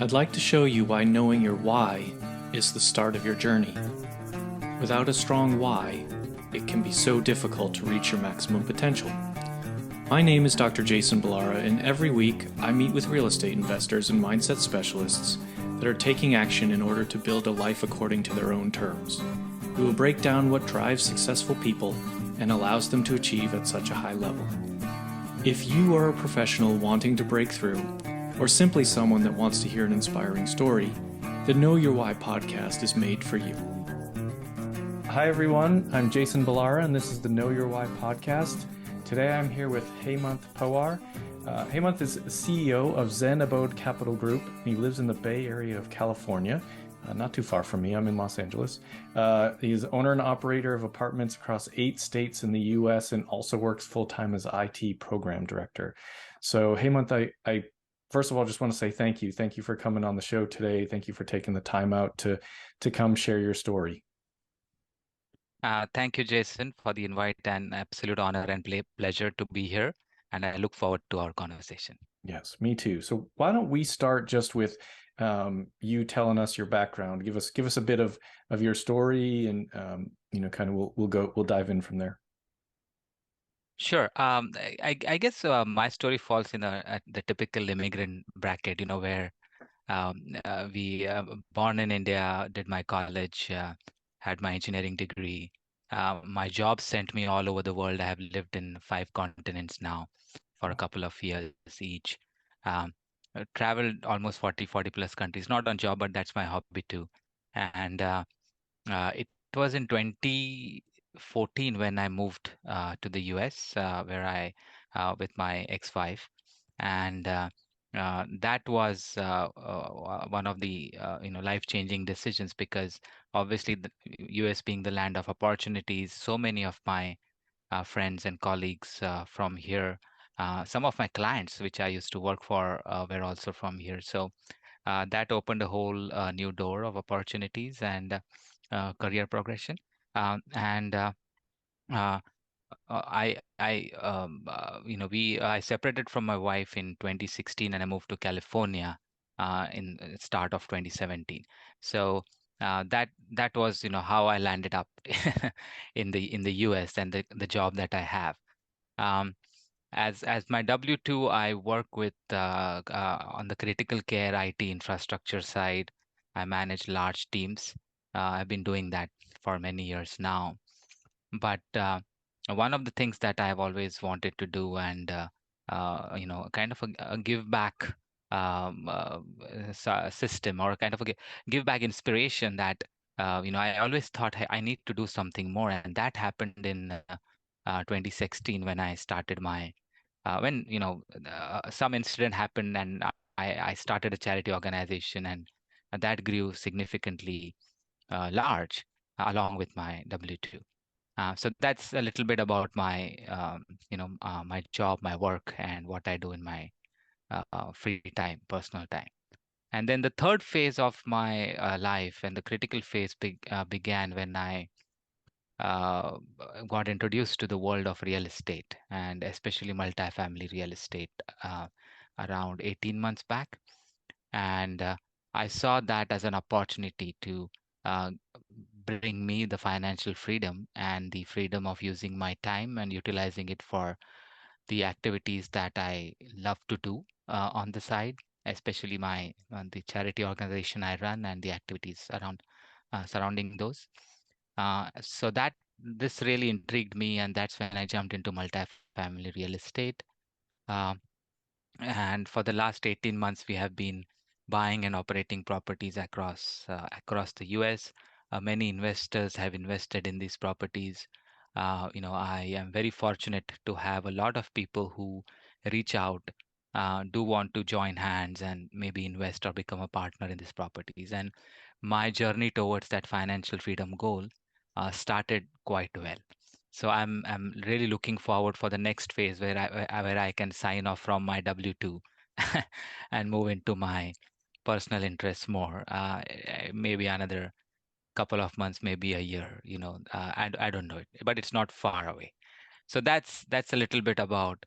I'd like to show you why knowing your why is the start of your journey. Without a strong why, it can be so difficult to reach your maximum potential. My name is Dr. Jason Balara, and every week I meet with real estate investors and mindset specialists that are taking action in order to build a life according to their own terms. We will break down what drives successful people and allows them to achieve at such a high level. If you are a professional wanting to break through, or simply someone that wants to hear an inspiring story, the Know Your Why podcast is made for you. Hi everyone, I'm Jason Balara and this is the Know Your Why podcast. Today I'm here with Hemant Pawar. Hemant is CEO of Zen Abode Capital Group. He lives in the Bay Area of California, not too far from me. I'm in Los Angeles. He's owner and operator of apartments across 8 states in the US and also works full-time as IT program director. So Hemant, I first of all just want to say thank you. Thank you for coming on the show today. Thank you for taking the time out to come share your story. Thank you, Jason, for the invite and absolute honor and pleasure to be here. And I look forward to our conversation. Yes, me too. So why don't we start just with you telling us your background? Give us a bit of your story, and kind of we'll dive in from there. Sure. I guess my story falls in at the typical immigrant bracket, where we born in India, did my college, had my engineering degree. My job sent me all over the world. I have lived in 5 continents now for a couple of years each. Um, Traveled almost 40 plus countries, not on job, but that's my hobby too. And it was in 2014 when I moved to the US, where with my ex-wife, and that was one of the life-changing decisions because obviously the US being the land of opportunities, so many of my friends and colleagues from here, some of my clients which I used to work for were also from here. So that opened a whole new door of opportunities and career progression. And uh, I separated from my wife in 2016, and I moved to California in start of 2017. So that was how I landed up in the US and the job that I have. Um, as my W-2, I work with on the critical care IT infrastructure side. I manage large teams. I've been doing that for many years now. But one of the things that I've always wanted to do, and kind of a give back system, or kind of a give back inspiration that I always thought, hey, I need to do something more, and that happened in 2016 when I started my when some incident happened, and I started a charity organization, and that grew significantly large along with my W-2. So that's a little bit about my my job, my work, and what I do in my free time, personal time. And then the third phase of my life and the critical phase began when I uh, got introduced to the world of real estate, and especially multifamily real estate, around 18 months back. And I saw that as an opportunity to uh, bring me the financial freedom and the freedom of using my time and utilizing it for the activities that I love to do on the side, especially my the charity organization I run and the activities around surrounding those. So that this really intrigued me, and that's when I jumped into multifamily real estate. Uh, and for the last 18 months, we have been buying and operating properties across the US. Many investors have invested in these properties. I am very fortunate to have a lot of people who reach out, do want to join hands and maybe invest or become a partner in these properties. And my journey towards that financial freedom goal started quite well. So I'm really looking forward for the next phase where I can sign off from my W-2 and move into my personal interests more. Maybe another couple of months, maybe a year. I don't know it, but it's not far away. So that's a little bit about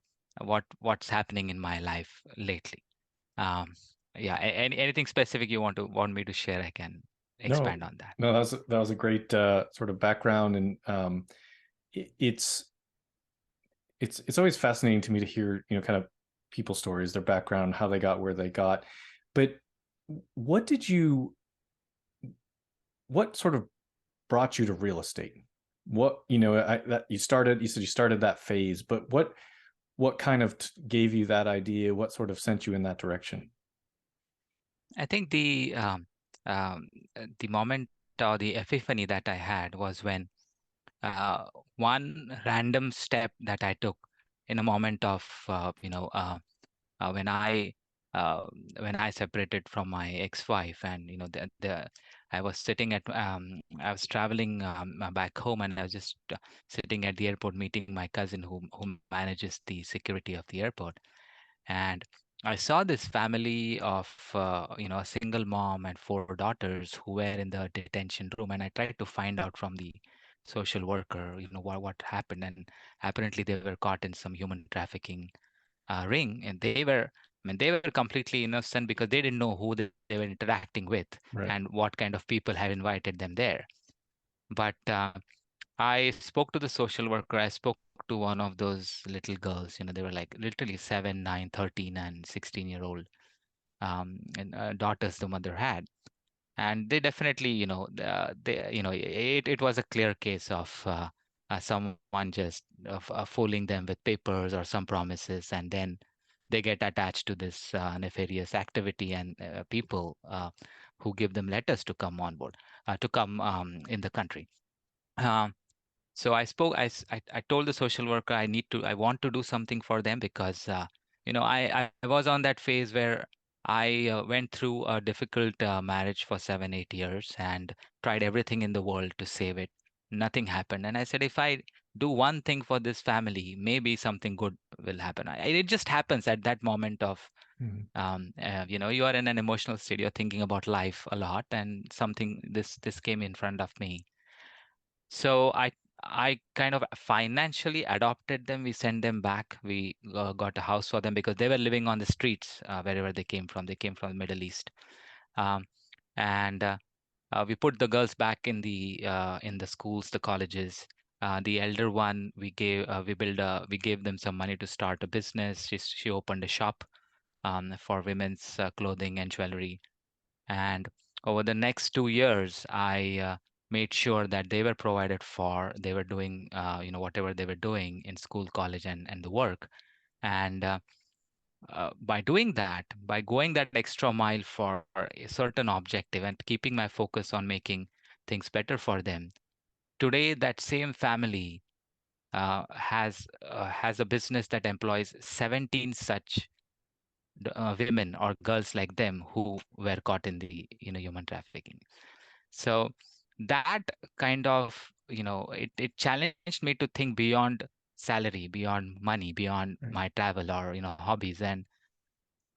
what's happening in my life lately. Um, Yeah, anything specific you want me to share, I can No, expand on that. no, that was a great sort of background, and it, it's always fascinating to me to hear, you know, kind of people's stories, their background, how they got where they got. But what did you, what sort of brought you to real estate? What, you know, that you started, you said you started that phase, but what kind of gave you that idea? What sort of sent you in that direction? I think um, the moment or the epiphany that I had was when uh, one random step that I took in a moment of uh, when I uh, when I separated from my ex-wife, and the I was sitting at I was traveling back home, and I was just sitting at the airport meeting my cousin who manages the security of the airport. And I saw this family of a single mom and four daughters who were in the detention room, and I tried to find out from the social worker, what happened. And apparently they were caught in some human trafficking ring, and they were completely innocent because they didn't know who they were interacting with Right. and what kind of people had invited them there. But I spoke to the social worker. I spoke to one of those little girls. They were like literally 7, 9, 13, and 16-year-old and daughters the mother had. And they definitely, it was a clear case of someone just fooling them with papers or some promises, and then they get attached to this nefarious activity, and people who give them letters to come on board, to come in the country. Um, so I told the social worker I want to do something for them because I was on that phase where I went through a difficult marriage for 7, 8 years and tried everything in the world to save it. Nothing happened, and I said if I do one thing for this family, maybe something good will happen. It just happens at that moment of Mhm. you are in an emotional state. You're thinking about life a lot, and something this came in front of me. So I kind of financially adopted them. We sent them back. We got a house for them because they were living on the streets wherever they came from. They came from the Middle East, um, and we put the girls back in the schools, the colleges. The elder one, we gave them some money to start a business. She opened a shop for women's clothing and jewelry. And over the next 2 years, I made sure that they were provided for. They were doing, whatever they were doing in school, college, and the work. And by doing that, by going that extra mile for a certain objective and keeping my focus on making things better for them, today that same family has a business that employs 17 such women or girls like them who were caught in the human trafficking. So that kind of, it challenged me to think beyond salary, beyond money, beyond Right. my travel or, hobbies. And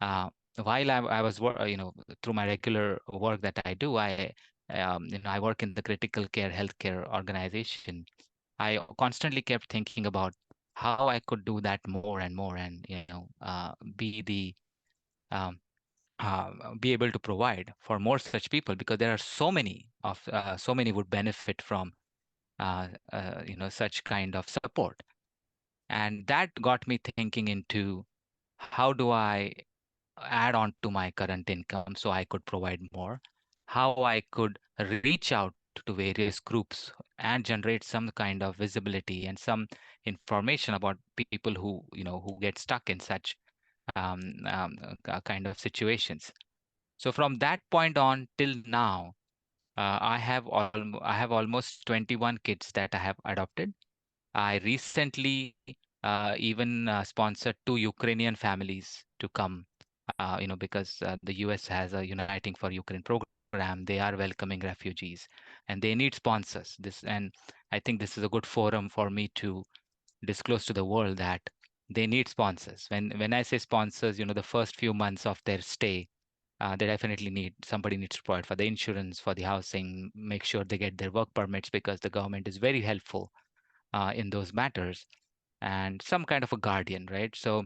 uh, while I was, through my regular work that I do, I work in the critical care healthcare organization. I constantly kept thinking about how I could do that more and more, and be the be able to provide for more such people, because there are so many would benefit from such kind of support. And that got me thinking into how do I add on to my current income so I could provide more, how I could reach out to various groups and generate some kind of visibility and some information about people who get stuck in such kind of situations. So from that point on till now, I have almost 21 kids that I have adopted. I recently even sponsored two Ukrainian families to come, because the US has a Uniting for Ukraine program. They are welcoming refugees and they need sponsors. I think this is a good forum for me to disclose to the world that they need sponsors. When I say sponsors, the first few months of their stay, they definitely somebody needs to provide for the insurance, for the housing, make sure they get their work permits because the government is very helpful in those matters, and some kind of a guardian, right? So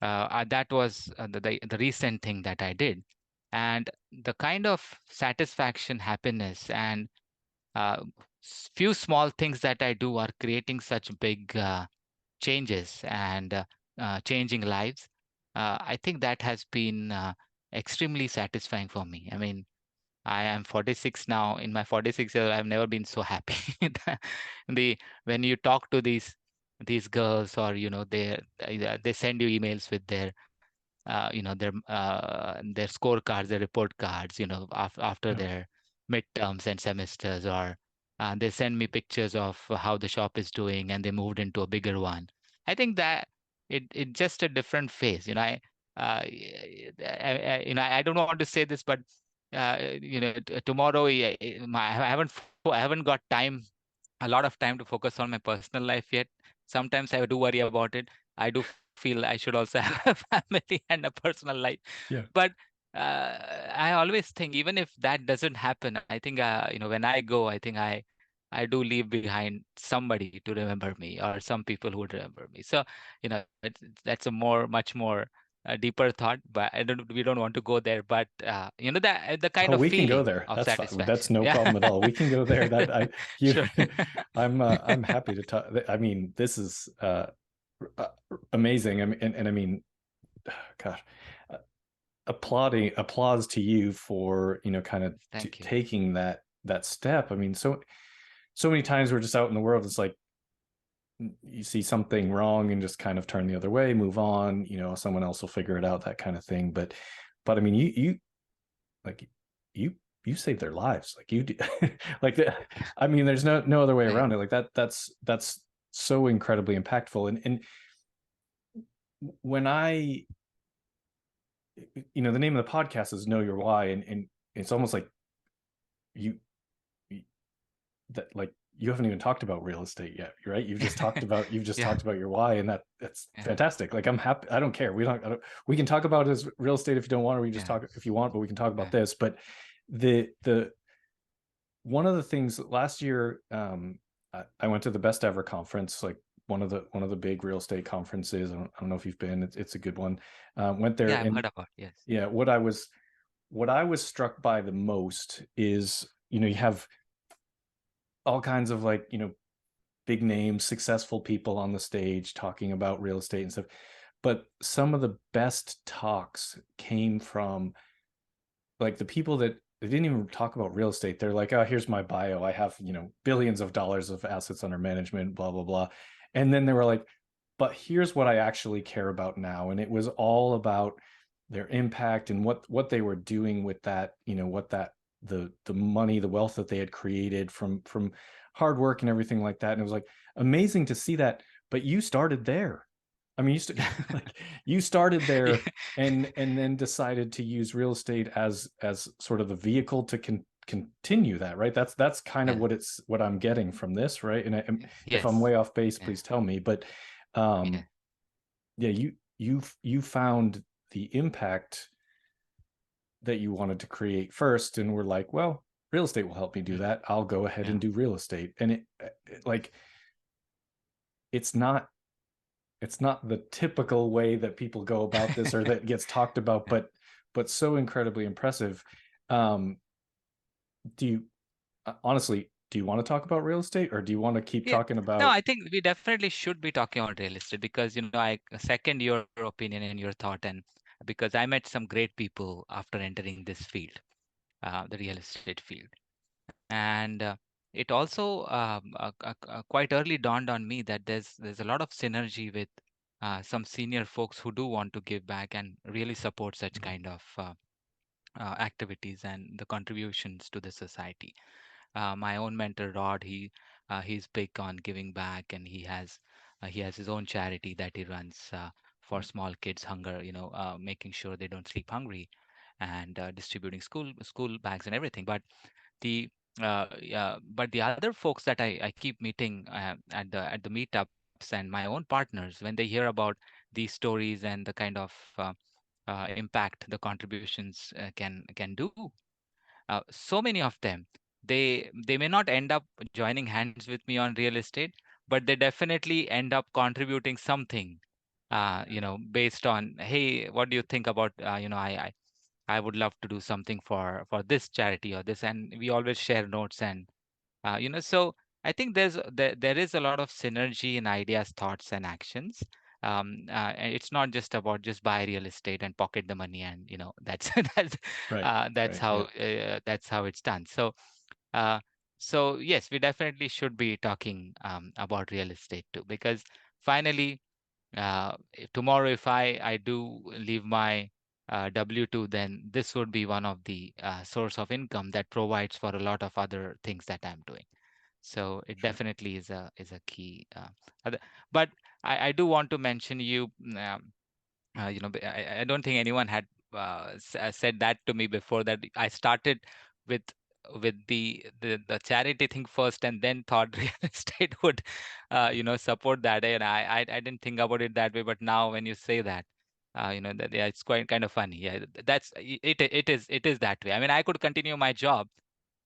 That was the recent thing that I did, and the kind of satisfaction, happiness, and few small things that I do are creating such big changes and changing lives. I think that has been extremely satisfying for me. I mean, I am 46 now. In my 46 years, I've never been so happy. the When you talk to these girls, or they send you emails with their scorecards, their report cards, after Yeah. their midterms and semesters, or they send me pictures of how the shop is doing and they moved into a bigger one. I think that it just a different phase. I don't want to say this, but tomorrow, I haven't got a lot of time to focus on my personal life yet. Sometimes I do worry about it. I do feel I should also have a family and a personal life. Yeah. But I always think, even if that doesn't happen, I think when I go, I think I do leave behind somebody to remember me, or some people who would remember me. So that's a much more deeper thought, but we don't want to go there. But that the kind Oh, of we can go feeling there. of That's fine. That's satisfaction. no Yeah. problem at all. We can go there. That I you Sure. I'm happy to talk. I mean, this is uh amazing. I mean, and I mean, gosh, uh, applause to you for, kind of Thank you. taking that step. I mean, so many times we're just out in the world. It's like you see something wrong and just kind of turn the other way, move on. Someone else will figure it out, that kind of thing. But I mean, you like you you save their lives, like you do. Like that. I mean, there's no other way Thank around it. Like that's so incredibly impactful. And when I the name of the podcast is Know Your Why, and it's almost like you that like you haven't even talked about real estate yet, right? You've just Yeah. talked about your why, and that's Yeah. fantastic. Like, I'm happy. I don't care. We can talk about it as real estate if you don't want, or we just Yeah. talk if you want, but we can talk about Yeah. this. But the one of the things last year, I went to the Best Ever conference, like one of the big real estate conferences. I don't know if you've been. It's a good one. Went there, Yeah, I've and heard about, yes. yeah, what I was struck by the most is, you have all kinds of, like, big names, successful people on the stage talking about real estate and stuff. But some of the best talks came from, like, the people that they didn't even talk about real estate. They're like, oh, here's my bio. I have, billions of dollars of assets under management, blah, blah, blah. And then they were like, but here's what I actually care about now. And it was all about their impact and what they were doing with that, what that the money, the wealth that they had created from hard work and everything like that. And it was like amazing to see that. But you started there. I mean, like, you started there, and then decided to use real estate as sort of the vehicle to continue that, right? That's kind of Yeah. what I'm getting from this, right? And if I'm Yes. way off base, Yeah. please tell me. But Yeah. um yeah, you found the impact that you wanted to create first, and we're like, well, real estate will help me do Mm. that. I'll go ahead Yeah. and do real estate. And like, it's not it's not the typical way that people go about this, or that gets talked about, Yeah. but so incredibly impressive. um do you honestly, do you want to talk about real estate, or do you want to keep Yeah. talking No, about? I think we definitely should be talking about real estate, because I second your opinion and your thought, and because I met some great people after entering this field, the real estate field. And it also quite early dawned on me that there's a lot of synergy with some senior folks who do want to give back and really support such kind of activities and the contributions to the society. My own mentor Rod, he's big on giving back, and he has his own charity that he runs for small kids hunger, making sure they don't sleep hungry, and distributing school bags and everything. The but the other folks that I keep meeting at the meetups, and my own partners, when they hear about these stories and the kind of impact the contributions can do, so many of them, they may not end up joining hands with me on real estate, but they definitely end up contributing something based on, hey, what do you think about, I would love to do something for this charity or this, and we always share notes. And so I think there is a lot of synergy in ideas, thoughts, and actions. And it's not just about just buy real estate and pocket the money, and that's that's Right. that's Right. how Yeah. it's done. Uh, so yes, we definitely should be talking about real estate too, because finally, tomorrow, if I do leave my W-2, then this would be one of the source of income that provides for a lot of other things that I'm doing. So it Sure. definitely is a key. Other- but I do want to mention you. I don't think anyone had said that to me before, that I started with the charity thing first, and then thought real estate would support that. And I didn't think about it that way, but now when you say that, that, yeah, it's quite kind of funny. Yeah, it is that way. I mean, I could continue my job,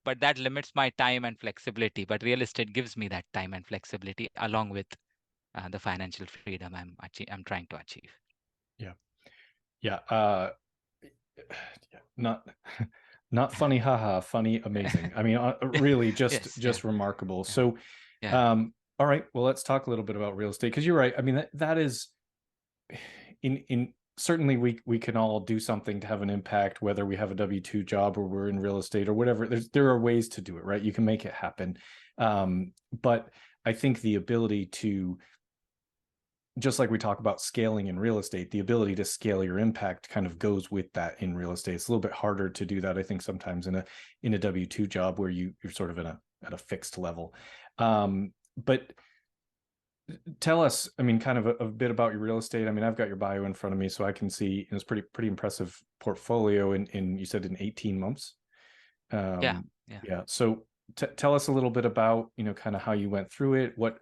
but that limits my time and flexibility. But real estate gives me that time and flexibility, along with the financial freedom I'm trying to achieve. Yeah. Yeah. Yeah. Not not funny, haha, funny, amazing. I mean, really, just Yes, yeah, just remarkable. yeah, So, yeah, all right. Well, let's talk a little bit about real estate because you're right. I mean, that is in certainly we can all do something to have an impact, whether we have a W-2 job or we're in real estate or whatever. There are ways to do it, right? You can make it happen. But I think the ability to, just like we talk about scaling in real estate, the ability to scale your impact kind of goes with that in real estate. It's a little bit harder to do that, I think, sometimes in a W-2 job where you're sort of at a fixed level. But tell us, I mean, kind of a bit about your real estate. I mean, I've got your bio in front of me, so I can see it's pretty impressive portfolio in you said in 18 months. yeah, Um, yeah. yeah. So tell us a little bit about, kind of how you went through it, what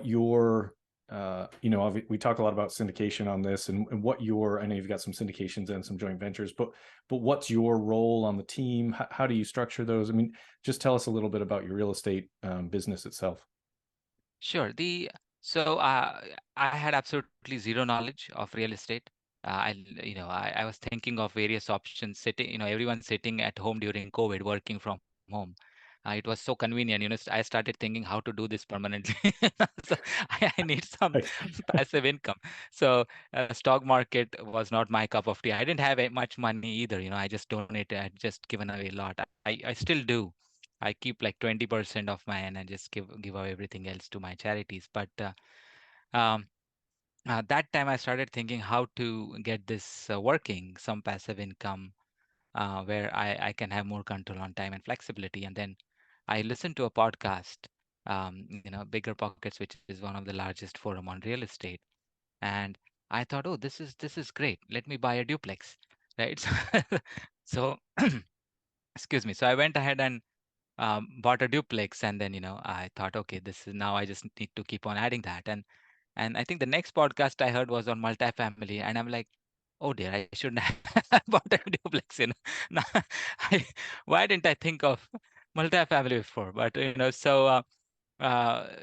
your we talk a lot about syndication on this, and what your, I know you've got some syndications and some joint ventures, but what's your role on the team? How do you structure those? I mean, just tell us a little bit about your real estate business itself. Sure. I had absolutely zero knowledge of real estate. I was thinking of various options, sitting, everyone sitting at home during COVID, working from home. It was so convenient. I started thinking how to do this permanently. So I need some Right. passive income. So stock market was not my cup of tea. I didn't have much money either. I just donated. I just given away a lot. I still do. I keep like 20% of my, and I just give away everything else to my charities. But um, that time I started thinking how to get this working, some passive income where I can have more control on time and flexibility. And then I listened to a podcast, Bigger Pockets, which is one of the largest forum on real estate. And I thought, oh, this is great. Let me buy a duplex, right? So, excuse me. So I went ahead and bought a duplex, and then I thought, okay, this is now I just need to keep on adding that. And I think the next podcast I heard was on multifamily, and I'm like, oh dear, I shouldn't have bought a duplex. Now, I, why didn't I think of multifamily before? But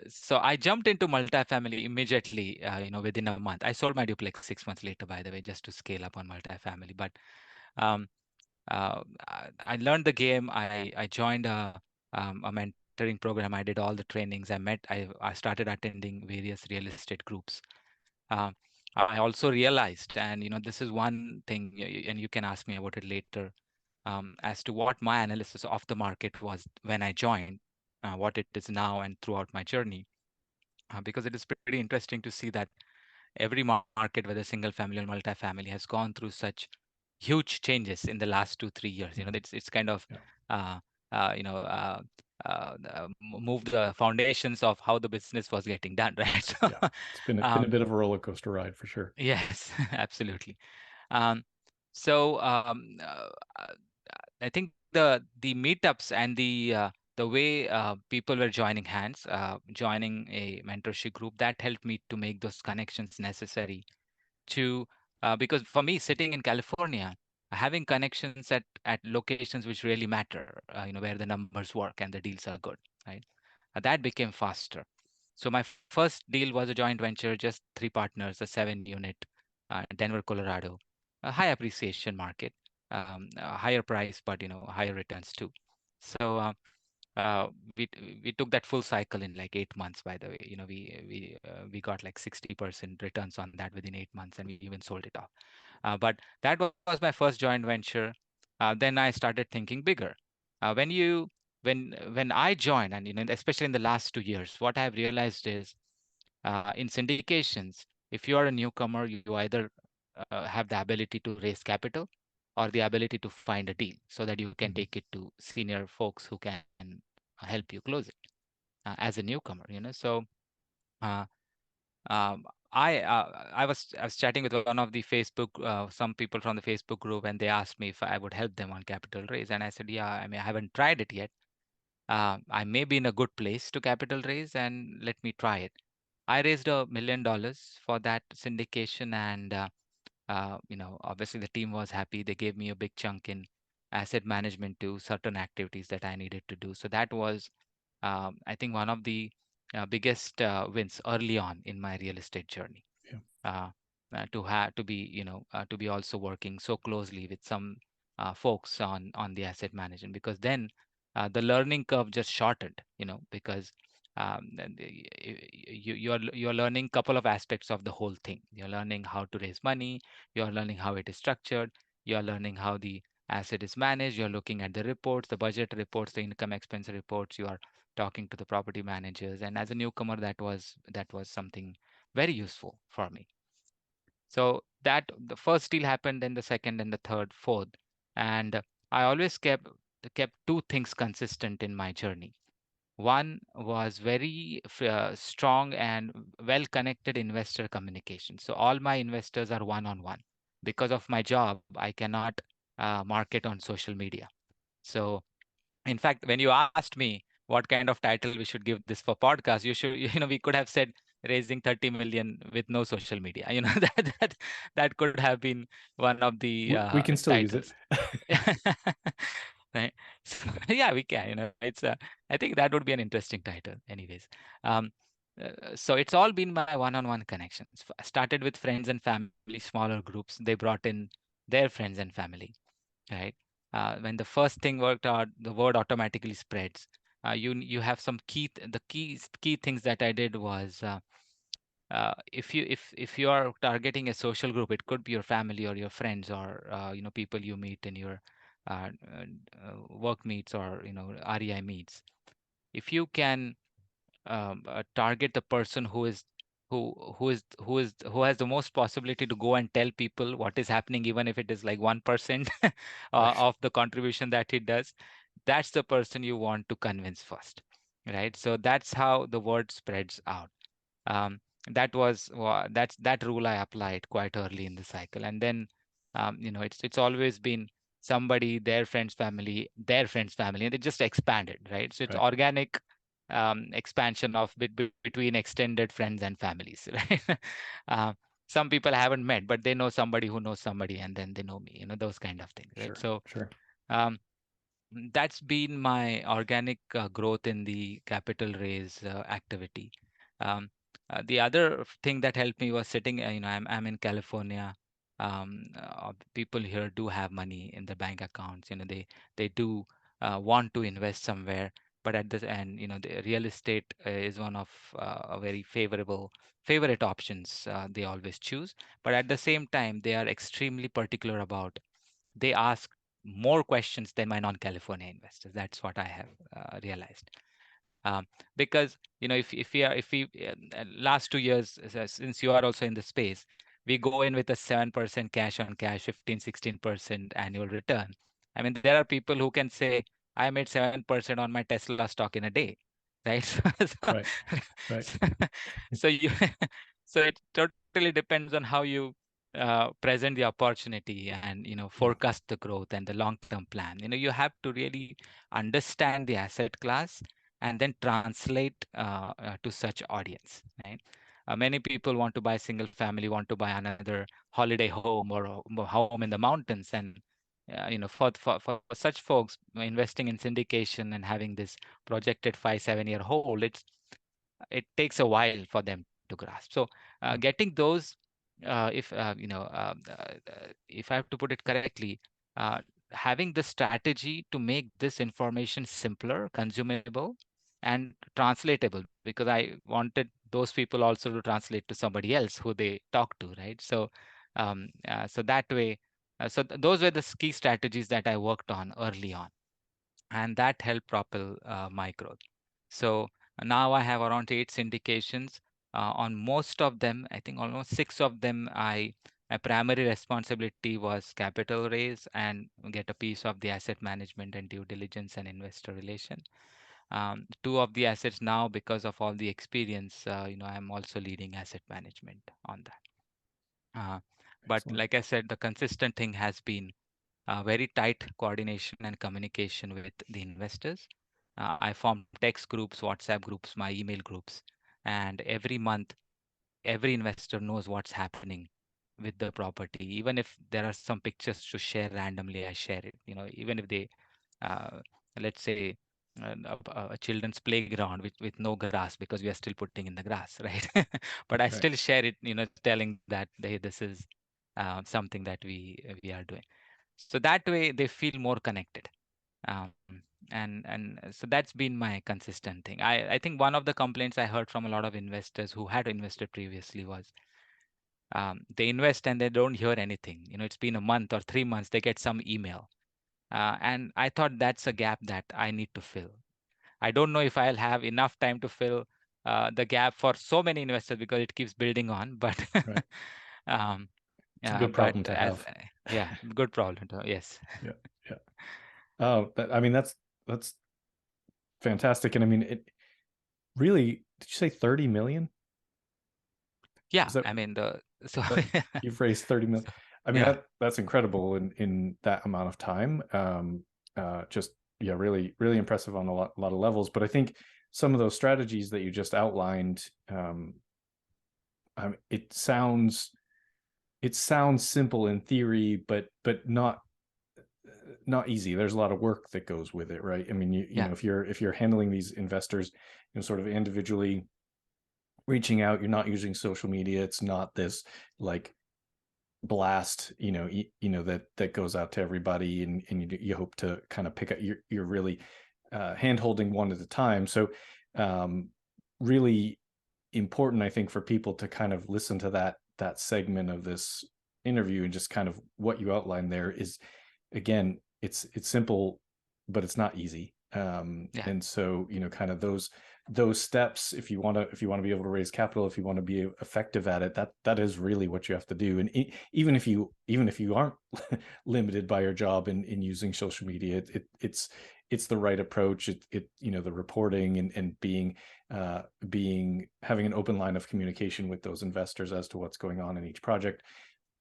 so I jumped into multifamily immediately. Within a month, I sold my duplex 6 months later, by the way, just to scale up on multifamily. But um, I learned the game. I joined a mentoring program. I did all the trainings. I started attending various real estate groups. Uh, I also realized, and this is one thing, and you can ask me about it later, as to what my analysis of the market was when I joined, what it is now, and throughout my journey. Because it is pretty interesting to see that every market, whether single family or multifamily, has gone through such huge changes in the last 2 3 years. Mhm. It's kind of Yeah. uh, uh, you know moved the foundations of how the business was getting done, right? So, Yeah. It's been a um, bit of a roller coaster ride for sure. yes, absolutely. Um, so I think the meetups and the way people were joining hands, joining a mentorship group, that helped me to make those connections necessary to because for me, sitting in California, having connections at locations which really matter, where the numbers work and the deals are good, right? That became faster. So my first deal was a joint venture, just three partners, a 7 unit, Denver, Colorado, a high appreciation market, a higher price, but higher returns too. So uh, we we took that full cycle in like 8 months. By the way, we got like 60% returns on that within 8 months, and we even sold it off. But that was my first joint venture. Then I started thinking bigger. When you when I joined, and especially in the last 2 years, what I've realized is in syndications, if you are a newcomer, you either have the ability to raise capital or the ability to find a deal so that you can Mhm. take it to senior folks who can help you close it as a newcomer. So uh, I was chatting with one of the Facebook some people from the Facebook group, and they asked me if I would help them on capital raise, and I said, yeah, I mean, I haven't tried it yet. I may be in a good place to capital raise, and let me try it. I raised $1 million for that syndication, and obviously the team was happy. They gave me a big chunk in asset management to certain activities that I needed to do. So that was, I think, one of the biggest wins early on in my real estate journey. Yeah. Uh, to have to be also working so closely with some folks on the asset management, because then the learning curve just shortened, because and you're learning couple of aspects of the whole thing. You're learning how to raise money, you're learning how it is structured, you're learning how the asset is managed, you're looking at the reports, the budget reports, the income expense reports, you are talking to the property managers. And as a newcomer, that was something very useful for me. So that the first deal happened, then the second and the third, fourth, and I always kept two things consistent in my journey. One was very strong and well connected investor communication. So all my investors are one on one. Because of my job, I cannot market on social media. So in fact, when you asked me what kind of title we should give this for podcast, we could have said raising 30 million with no social media. That could have been one of the We can still use it. titles. Right. So, yeah, we can. I think that would be an interesting title. Anyways, um, so it's all been my one-on-one connections. Started with friends and family, smaller groups. They brought in their friends and family, right? When the first thing worked out, the word automatically spreads. You have some the key things that I did was if you are targeting a social group, it could be your family or your friends, or people you meet in your work meets, or REI meets. If you can target the person who has the most possibility to go and tell people what is happening, even if it is like 1% Right. of the contribution that he does, that's the person you want to convince first, right? So that's how the word spreads out. um, that rule I applied quite early in the cycle, and then it's always been somebody, their friends family, and it just expanded, right? So it's Right. organic expansion of between extended friends and families, right? uh, some people I haven't met, but they know somebody who knows somebody, and then they know me, those kind of things, right? Sure. So Sure. um, that's been my organic growth in the capital raise activity. Um, the other thing that helped me was sitting, I'm in California. People here do have money in the bank accounts. They do want to invest somewhere, but at the end, the real estate is one of a very favorite options they always choose. But at the same time, they are extremely particular about, they ask more questions than my non-California investors. That's what I have realized. Because if we last 2 years, since you are also in the space, we go in with a 7% cash on cash, 15-16% annual return. I mean, there are people who can say, I made 7% on my Tesla stock in a day, right? so, Right. Right. so so you so it totally depends on how you present the opportunity, and Yeah. forecast the growth and the long term plan. You have to really understand the asset class and then translate to such audience, right? Many people want to buy single family, want to buy another holiday home, or a home in the mountains, and for such folks, investing in syndication and having this projected 5-7 year hold, it takes a while for them to grasp. So getting those, if if I have to put it correctly, uh, having the strategy to make this information simpler, consumable, and translatable, because I wanted those people also to translate to somebody else who they talk to, right? So, so that way, those were the key strategies that I worked on early on, and that helped propel my growth. So now I have around 8 syndications. On most of them, I think almost 6 of them, my primary responsibility was capital raise and get a piece of the asset management and due diligence and investor relation. 2 of the assets now, because of all the experience, I'm also leading asset management on that. Uh, but Excellent. like I said, the consistent thing has been very tight coordination and communication with the investors. I form text groups, WhatsApp groups, my email groups, and every month, every investor knows what's happening with the property. Even if there are some pictures to share randomly, I share it. Even if they, uh, let's say, a children's playground with no grass because we are still putting in the grass, right? But I Right. still share it, telling that this is something that we are doing. So that way they feel more connected. Um, and and so that's been my consistent thing. I think one of the complaints I heard from a lot of investors who had invested previously was, they invest and they don't hear anything. It's been a month or 3 months, they get some email. And I thought that's a gap that I need to fill. I don't know if I'll have enough time to fill the gap for so many investors because it keeps building on. But Right. um, It's a good but problem to as have. yeah, good problem to, yes. Yeah. Yeah. Oh, I mean, that's fantastic. And I mean, it really, did you say 30 million? Yeah, Is that I mean the so that you've raised 30 million? I mean, yeah, that's incredible in that amount of time. Just yeah, really, really impressive on a lot of levels. But I think some of those strategies that you just outlined, it sounds simple in theory, but not easy. There's a lot of work that goes with it, right? I mean, yeah, if you're handling these investors, sort of individually reaching out, you're not using social media. It's not this like blast, that goes out to everybody, and you hope to kind of pick up. You're really hand holding one at a time. So, um, really important, I think, for people to kind of listen to that segment of this interview, and just kind of what you outlined there is, again, it's simple, but it's not easy. yeah, And so, kind of those steps, if you want to be able to raise capital, if you want to be effective at it, that is really what you have to do. And even if you aren't limited by your job in using social media, it's the right approach. The reporting, and being having an open line of communication with those investors as to what's going on in each project.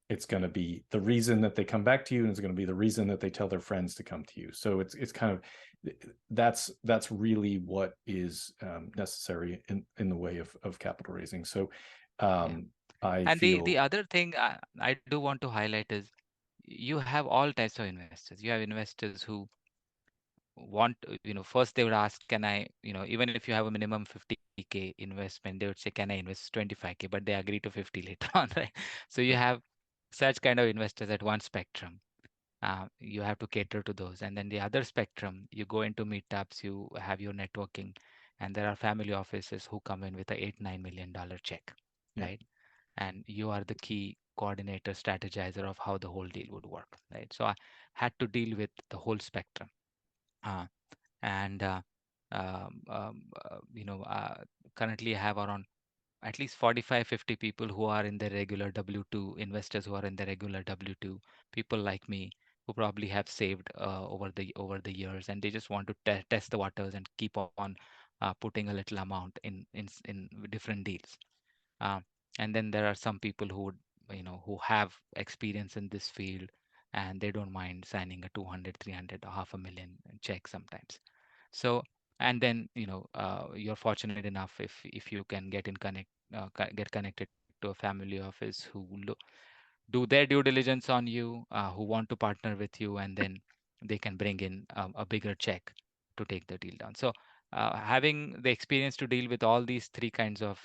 It's going to be the reason that they come back to you, and it's going to be the reason that they tell their friends to come to you. So it's kind of, that's really what is necessary in the way of capital raising. So yeah. I And the feel other thing I do want to highlight is you have all types of investors. You have investors who want, first they would ask, can I, even if you have a minimum 50K investment, they would say, can I invest 25K? But they agree to 50 later on, right? So you have such kind of investors at one spectrum. You have to cater to those. And then the other spectrum, you go into meetups, you have your networking, and there are family offices who come in with a $8-9 million check, yeah, right? And you are the key coordinator, strategizer of how the whole deal would work, right? So I had to deal with the whole spectrum. Uh, and currently I have around at least 45-50 people who are in the regular W2, investors who are in the regular W2, people like me who probably have saved over the years, and they just want to test the waters and keep on putting a little amount in different deals. uh, and then there are some people who have experience in this field, and they don't mind signing a 200, 300, or half a million check sometimes. So, and then you're fortunate enough if you can get connected to a family office who do their due diligence on you, who want to partner with you, and then they can bring in a bigger check to take the deal down. So having the experience to deal with all these three kinds of,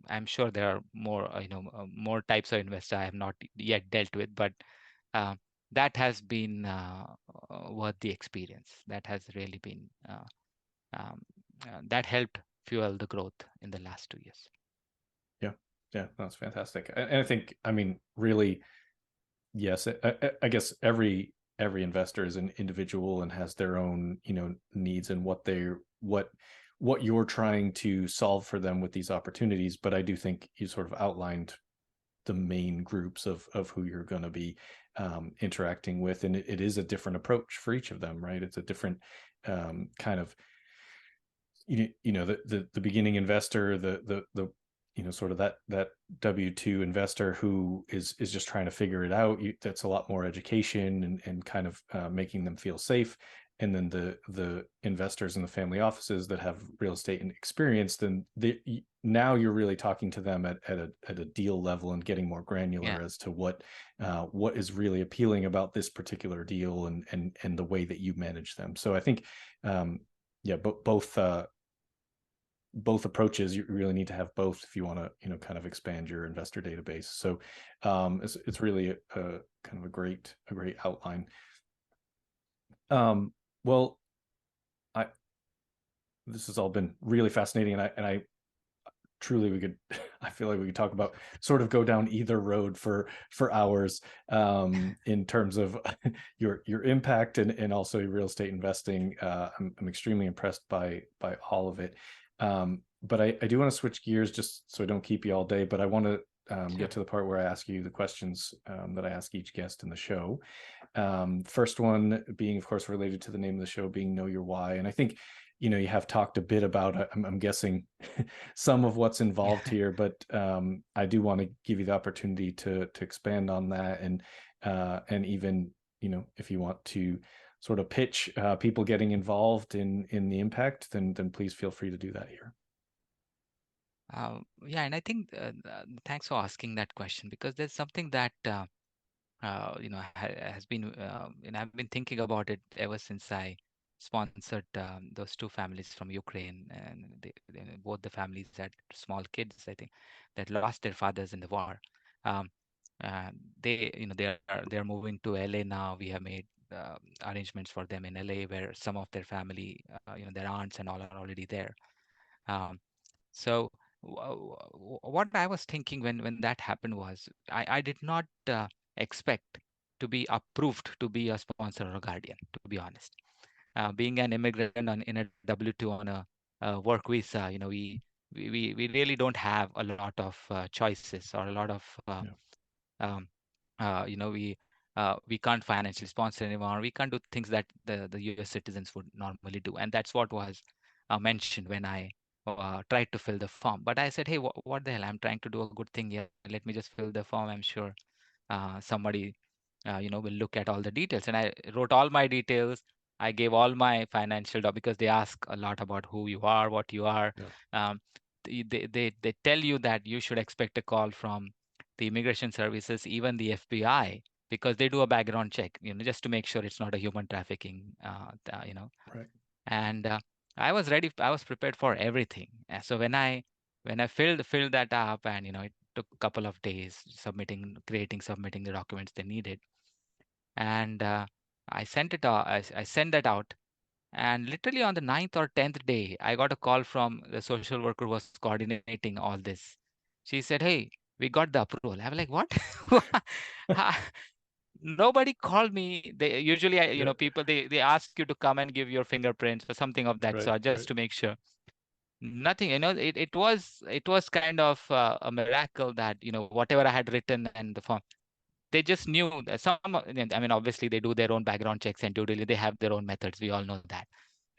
I'm sure there are more, more types of investor I have not yet dealt with, but uh, that has been worth the experience. That has really been um, that helped fuel the growth in the last 2 years. Yeah, yeah, that's fantastic. And I think, I mean, really, yes, I guess every investor is an individual and has their own, needs and what you're trying to solve for them with these opportunities. But I do think you sort of outlined the main groups of who you're going to be interacting with, and it is a different approach for each of them, right? It's a different kind of, the beginning investor, the sort of that W2 investor who is just trying to figure it out. That's a lot more education and kind of making them feel safe. And then the investors in the family offices that have real estate and experience, then now you're really talking to them at a deal level and getting more granular Yeah. as to what is really appealing about this particular deal and the way that you manage them. So I think yeah, but both approaches, you really need to have both if you want to kind of expand your investor database. So it's really a kind of a great outline. Well, this has all been really fascinating, and I truly we could I feel like we could talk about, sort of go down either road for hours in terms of your impact and also real estate investing. I'm extremely impressed by all of it. But I do want to switch gears just so I don't keep you all day, but I want to Sure. get to the part where I ask you the questions that I ask each guest in the show. First one being, of course, related to the name of the show, being Know Your Why. And I think, you have talked a bit about, I'm guessing, some of what's involved here, but I do want to give you the opportunity to expand on that, and even, if you want to sort of pitch people getting involved in the impact, then please feel free to do that here. Yeah, and I think thanks for asking that question, because there's something that has been, and I've been thinking about it ever since I sponsored those two families from Ukraine, and both the families had small kids, I think, that lost their fathers in the war. Um, they, they're moving to LA now. We have made arrangements for them in LA, where some of their family, their aunts and all are already there. Um, so what I was thinking when that happened was, I did not expect to be approved to be a sponsor or a guardian, to be honest. Being an immigrant in a W-2 on a work visa, we really don't have a lot of choices or a lot of Yeah. um, we can't financially sponsor anyone. We can't do things that the US citizens would normally do, and that's what was mentioned when I tried to fill the form. But I said, hey, what the hell? I'm trying to do a good thing here. Let me just fill the form. I'm sure somebody will look at all the details. And I wrote all my details. I gave all my financial because they ask a lot about who you are, what you are. Yeah. um, they tell you that you should expect a call from the immigration services, even the FBI, because they do a background check, just to make sure it's not a human trafficking, Right. and I was ready. I was prepared for everything. So when I filled that up, and it took a couple of days submitting the documents they needed, and I sent it out. I sent that out, and literally on the ninth or 10th day, I got a call from the social worker who was coordinating all this. She said, "Hey, we got the approval." I'm like, "What?" Ha- Nobody called me. They usually, Yeah. people, they ask you to come and give your fingerprints or something of that Right. sort, just Right. to make sure. Nothing, it was kind of a miracle that whatever I had written and the form, they just knew that I mean, obviously they do their own background checks and due diligence. They have their own methods. We all know that.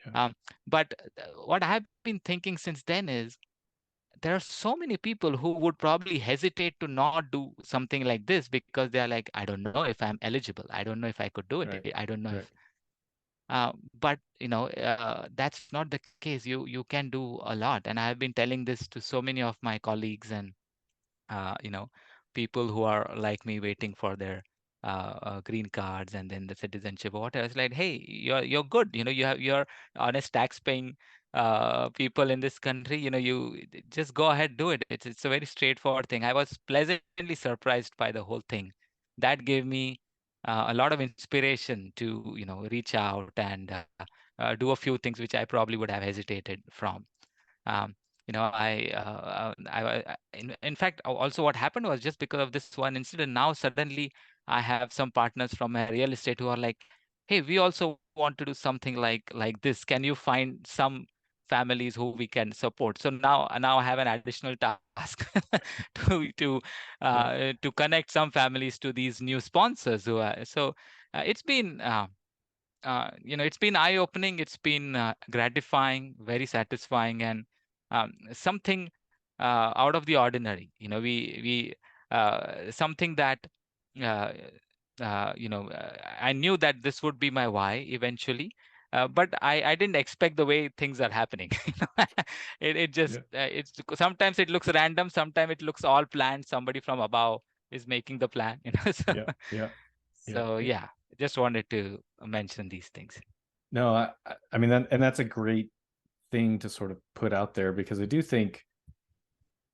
Yeah. But what I've been thinking since then is, there are so many people who would probably hesitate to not do something like this because they're like, I don't know if I'm eligible. I don't know if I could do it. Right. I don't know Right. if. But that's not the case. You can do a lot, and I have been telling this to so many of my colleagues and uh, you know people who are like me waiting for their green cards and then the citizenship or whatever. It's like, hey, you're good. You have your honest tax paying people in this country, you just go ahead, do it. It's a very straightforward thing. I was pleasantly surprised by the whole thing. That gave me a lot of inspiration to reach out and do a few things which I probably would have hesitated from. Um, in fact, also what happened was just because of this one incident. Now suddenly I have some partners from my real estate who are like, "Hey, we also want to do something like this. Can you find some families who we can support?" So now I have an additional task to Yeah. to connect some families to these new sponsors who are so. It's been it's been eye-opening. It's been gratifying, very satisfying, and something out of the ordinary. We something that uh, I knew that this would be my why eventually, but I didn't expect the way things are happening. It just Yeah. it's sometimes it looks random, sometimes it looks all planned. Somebody from above is making the plan. So, Yeah. Yeah. Yeah. so yeah, just wanted to mention these things. No, I mean that's a great thing to sort of put out there, because I do think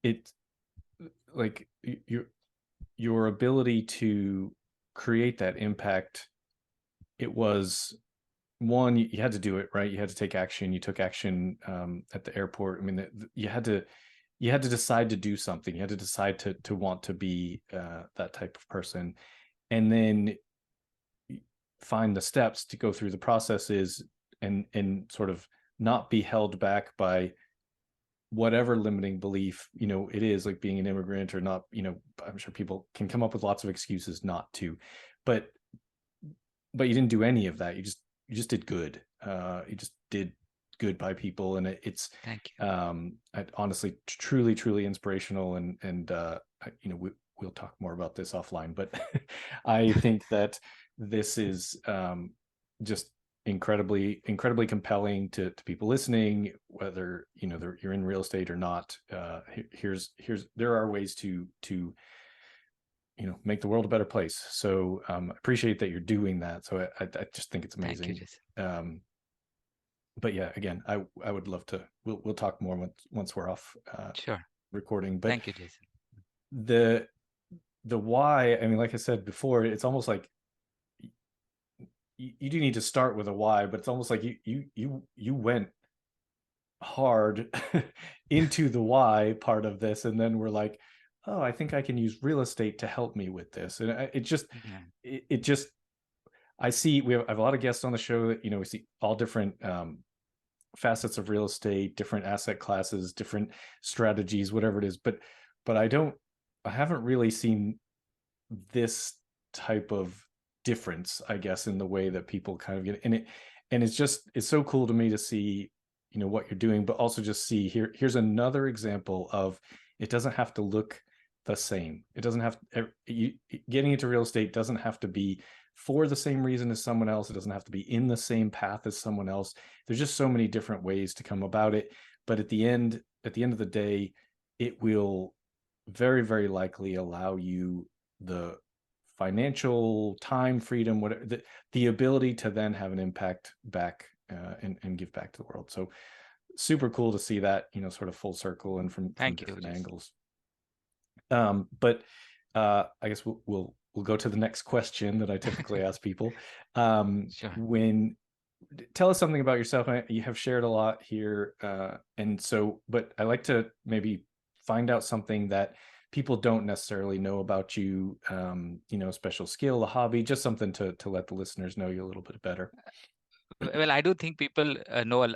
it, like, your ability to create that impact, it was one, you had to do it, right? You had to take action. You took action at the airport. I mean, you had to decide to do something. You had to decide to want to be that type of person, and then find the steps to go through the processes, and sort of not be held back by whatever limiting belief it is, like being an immigrant or not. I'm sure people can come up with lots of excuses not to, but you didn't do any of that. You just did good. You just did good by people, and it's Thank you. honestly truly inspirational, and we'll talk more about this offline, but I think that this is just incredibly compelling to people listening, whether you're in real estate or not. There are ways to make the world a better place. So appreciate that you're doing that. So I just think it's Thank you, amazing. Jason. But yeah, again, I would love to. We'll talk more once we're off Sure. recording. But Thank you, Jason. the why, I mean, like I said before, it's almost like you do need to start with a why, but it's almost like you went hard into the why part of this, and then we're like, oh, I think I can use real estate to help me with this. And it just Yeah. it just I see I have a lot of guests on the show that we see all different facets of real estate, different asset classes, different strategies, whatever it is, but I haven't really seen this type of difference, I guess, in the way that people kind of get in it. And it's so cool to me to see what you're doing, but also just see here's another example of, it doesn't have to look the same. It doesn't have getting into real estate doesn't have to be for the same reason as someone else. It doesn't have to be in the same path as someone else. There's just so many different ways to come about it, but at the end of the day, it will very, very likely allow you the financial time freedom, whatever, the ability to then have an impact back and give back to the world. So super cool to see that sort of full circle and from different angles. But I guess we'll go to the next question that I typically ask people. Sure. Tell us something about yourself. You have shared a lot here, and so, but I like to maybe find out something that people don't necessarily know about you. A special skill, a hobby, just something to let the listeners know you a little bit better. Well, I do think people know,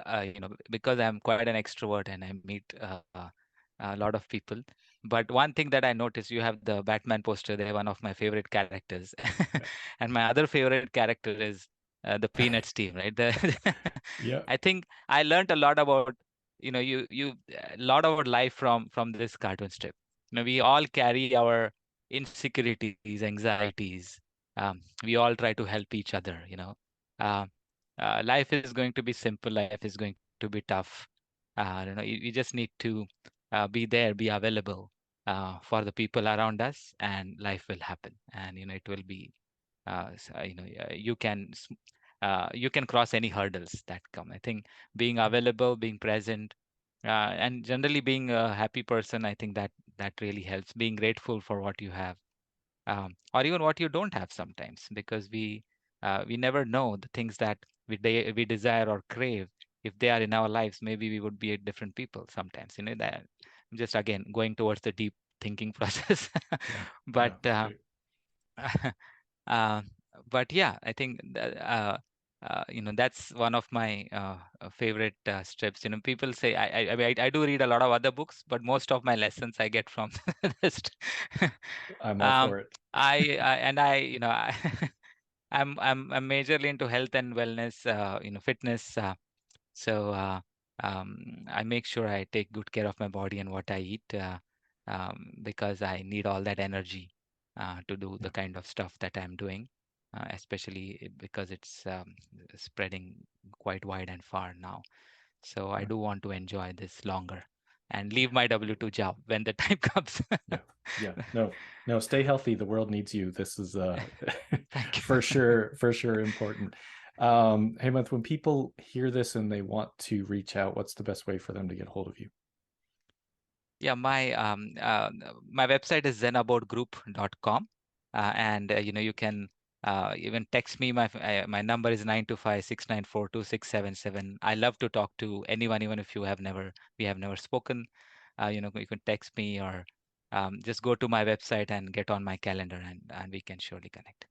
because I'm quite an extrovert and I meet a lot of people. But one thing that I noticed, you have the Batman poster there, one of my favorite characters. Yeah. And my other favorite character is the Peanuts team, right? Yeah. I think I learned a lot about, a lot about life from this cartoon strip. We all carry our insecurities, anxieties. We all try to help each other, Uh, life is going to be simple. Life is going to be tough. You just need to be there, be available for the people around us, and life will happen. And it will be, you can you can cross any hurdles that come. I think being available, being present, and generally being a happy person, I think that really helps. Being grateful for what you have, or even what you don't have sometimes, because we never know the things that we desire or crave. If they are in our lives, maybe we would be different people sometimes. That just again going towards the deep thinking process. Yeah. But Yeah. Great. uh, but yeah, I think that's one of my favorite strips. People say I do read a lot of other books, but most of my lessons I get from this. I'm all um, for it. I and I I'm majorly into health and wellness, fitness. So I make sure I take good care of my body and what I eat, because I need all that energy to do Yeah. the kind of stuff that I'm doing, especially because it's spreading quite wide and far now. So I Yeah. do want to enjoy this longer and leave my W-2 job when the time comes. Yeah. Yeah. No, stay healthy. The world needs you. This is Thank you. for sure important. Hemant, when people hear this and they want to reach out, what's the best way for them to get hold of you? Yeah, my website is zenaboutgroup.com, and you can even text me. My number is 925-694-2677. I love to talk to anyone, even if we have never spoken. You can text me, or just go to my website and get on my calendar, and we can surely connect.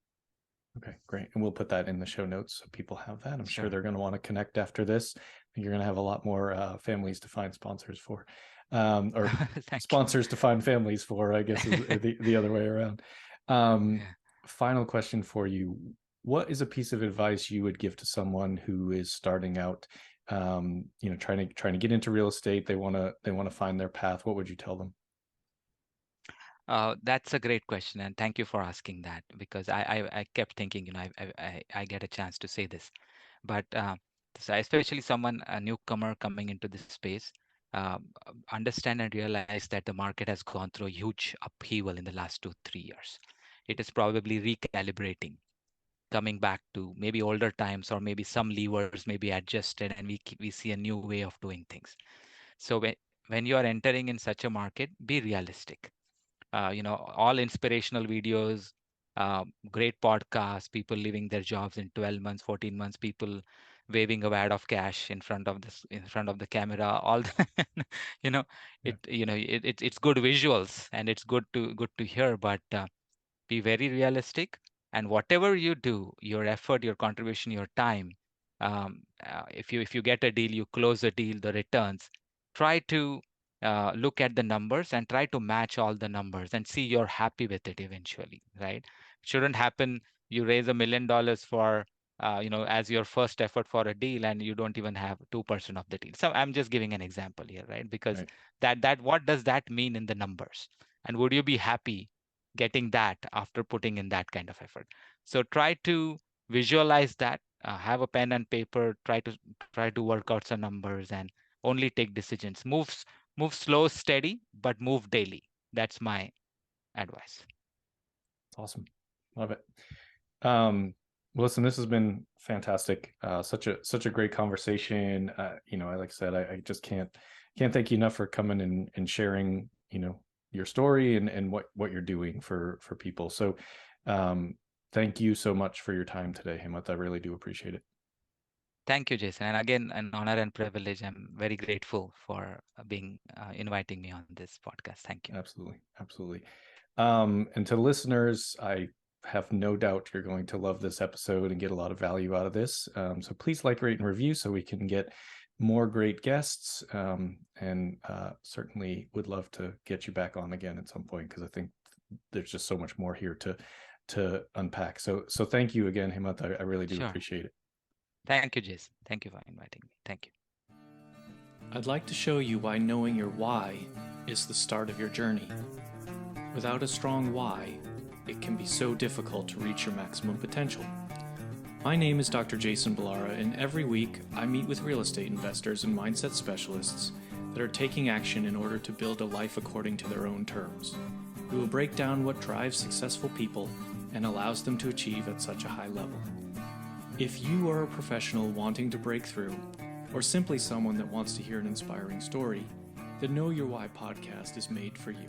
Okay, great. And we'll put that in the show notes so people have that. I'm sure Sure. they're going to want to connect after this. I think you're going to have a lot more families to find sponsors for, or Thank sponsors to find families for, I guess, is the other way around. you. Yeah. Final question for you. What is a piece of advice you would give to someone who is starting out, trying to get into real estate? They want to find their path. What would you tell them? That's a great question, and thank you for asking that, because I kept thinking, I get a chance to say this, but so especially a newcomer coming into this space, understand and realize that the market has gone through a huge upheaval in the last 2-3 years. It is probably recalibrating, coming back to maybe older times, or maybe some levers may be adjusted, and we see a new way of doing things. So when you are entering in such a market, be realistic. All inspirational videos, great podcasts, people leaving their jobs in 12 months, 14 months, people waving a wad of cash in front of the camera, all the, you know, Yeah. it's good visuals, and it's good to hear, but be very realistic. And whatever you do, your effort, your contribution, your time, if you get a deal, you close a deal, the returns, try to look at the numbers and try to match all the numbers and see you're happy with it eventually, right? Shouldn't happen you raise $1 million for as your first effort for a deal, and you don't even have 2% of the deal. So I'm just giving an example here, right? Because Right. that what does that mean in the numbers, and would you be happy getting that after putting in that kind of effort? So try to visualize that, have a pen and paper, try to work out some numbers, and only take decisions. Move slow, steady, but move daily. That's my advice. Awesome. Love it. Well, listen, this has been fantastic. Such a great conversation. Like I said, I just can't thank you enough for coming and sharing, your story and what you're doing for people. So, thank you so much for your time today, Hemant. I really do appreciate it. Thank you, Jason. And again, an honor and privilege. I'm very grateful for inviting me on this podcast. Thank you. Absolutely. And to listeners, I have no doubt you're going to love this episode and get a lot of value out of this. So please like, rate, and review so we can get more great guests. And certainly would love to get you back on again at some point, because I think there's just so much more here to unpack. So thank you again, Hemant. I really do appreciate it. Thank you, Jason. Thank you for inviting me. Thank you. I'd like to show you why knowing your why is the start of your journey. Without a strong why, it can be so difficult to reach your maximum potential. My name is Dr. Jason Balara, and every week I meet with real estate investors and mindset specialists that are taking action in order to build a life according to their own terms. We will break down what drives successful people and allows them to achieve at such a high level. If you are a professional wanting to break through, or simply someone that wants to hear an inspiring story, the Know Your Why podcast is made for you.